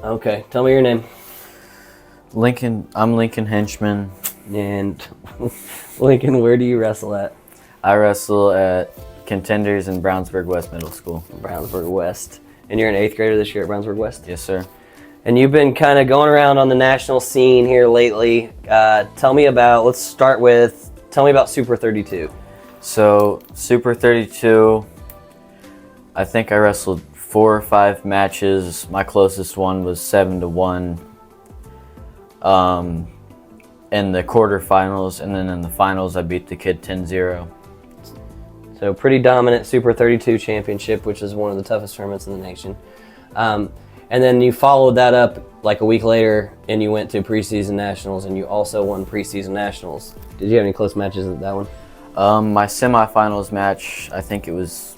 Okay, tell me your name. I'm Lincoln Hinchman. And Lincoln, where do you wrestle at? I wrestle at Contenders in Brownsburg West Middle School. Brownsburg West. And you're an 8th grader this year at Brownsburg West? Yes, sir. And you've been kind of going around on the national scene here lately. Tell me about Super 32. So, Super 32, I think I wrestled 4 or 5 matches. My closest one was 7-1 in the quarterfinals, and then in the finals I beat the kid 10-0. So pretty dominant Super 32 championship, which is one of the toughest tournaments in the nation. And then you followed that up like a week later, and you went to preseason nationals, and you also won preseason nationals. Did you have any close matches at that one? My semifinals match, I think it was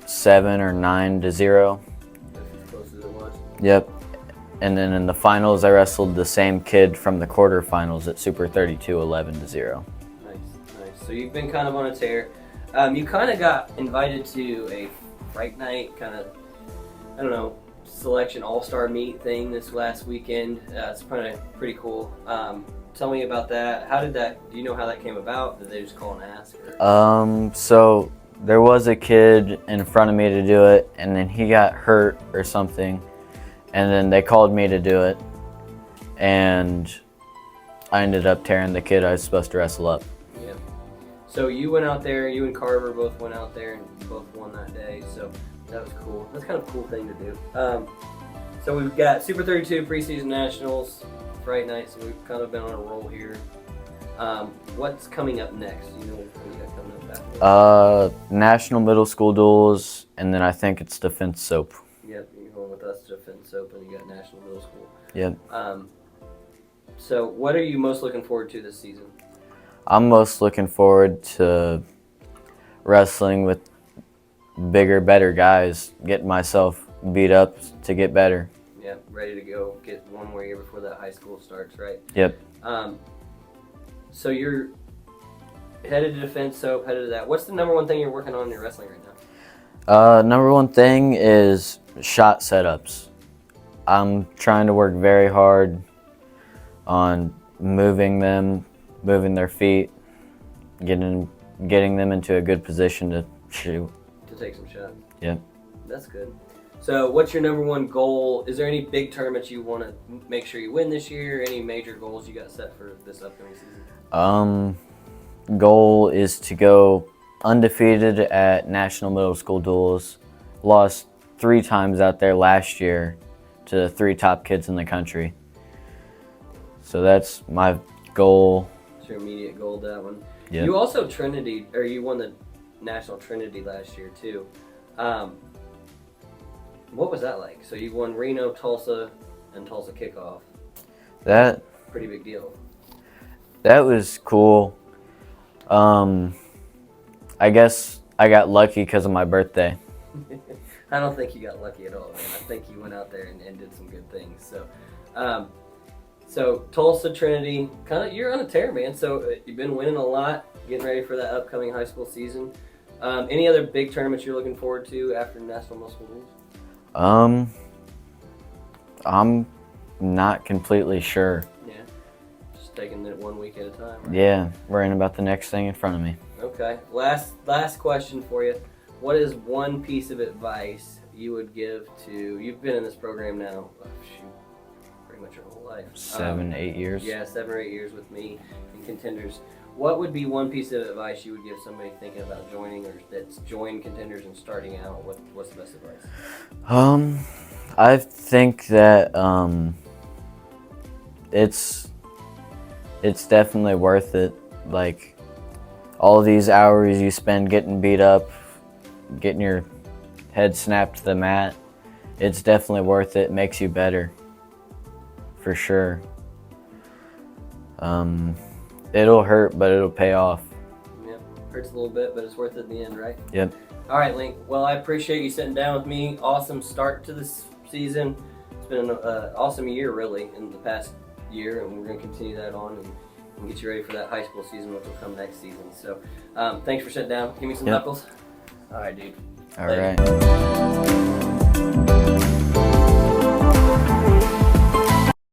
7 or 9-0. That's as close as it was. Yep. And then in the finals, I wrestled the same kid from the quarterfinals at Super 32, 11-0. Nice. So you've been kind of on a tear. You kind of got invited to a Fright Night kind of, I don't know, selection all-star meet thing this last weekend. It's pretty cool. Tell me about that. Do you know how that came about? Did they just call and ask? Or? So there was a kid in front of me to do it, and then he got hurt or something, and then they called me to do it, and I ended up tearing the kid I was supposed to wrestle up. Yeah. So you went out there, you and Carver both went out there and both won that day, so that was cool. That's kind of a cool thing to do. So we've got Super 32 preseason nationals, Fright Night, so we've kind of been on a roll here. What's coming up next? You know what you got coming up after? National middle school duels, and then I think it's Defense Soap. Yep, you're going with us to Defense Soap, and you got National Middle School. Yep. So what are you most looking forward to this season? I'm most looking forward to wrestling with bigger, better guys, getting myself beat up to get better. Yeah, ready to go. Get one more year before that high school starts, right? Yep. So you're headed to Defense Soap, headed to that. What's the number one thing you're working on in your wrestling right now? Number one thing is shot setups. I'm trying to work very hard on moving their feet, getting them into a good position to shoot. To take some shots. Yep. That's good. So what's your number one goal? Is there any big tournaments you want to make sure you win this year? Any major goals you got set for this upcoming season? Goal is to go undefeated at National Middle School duels. Lost 3 times out there last year to the 3 top kids in the country. So that's my goal. That's your immediate goal, that one. Yep. You also you won the National Trinity last year too. What was that like? So you won Reno, Tulsa, and Tulsa Kickoff. That pretty big deal. That was cool. I guess I got lucky because of my birthday. I don't think you got lucky at all, man. I think you went out there and did some good things. So Tulsa Trinity, you're on a tear, man. So you've been winning a lot, getting ready for that upcoming high school season. Any other big tournaments you're looking forward to after National Middle School Rules? I'm not completely sure. Yeah, just taking it one week at a time. Right? Yeah, worrying about the next thing in front of me. Okay, last question for you. What is one piece of advice you would give to, you've been in this program now, pretty much your whole life. 7, 8 years? Yeah, 7 or 8 years with me in Contenders. What would be one piece of advice you would give somebody thinking about joining or that's joined Contenders and starting out? What's the best advice? I think that it's definitely worth it. Like, all these hours you spend getting beat up, getting your head snapped to the mat, it's definitely worth it. It makes you better, for sure. It'll hurt, but it'll pay off. Yep, hurts a little bit, but it's worth it in the end, right? Yep. All right, Link. Well, I appreciate you sitting down with me. Awesome start to this season. It's been an awesome year, really, in the past year, and we're going to continue that on and get you ready for that high school season, which will come next season. So, thanks for sitting down. Give me some knuckles. All right, dude. All right.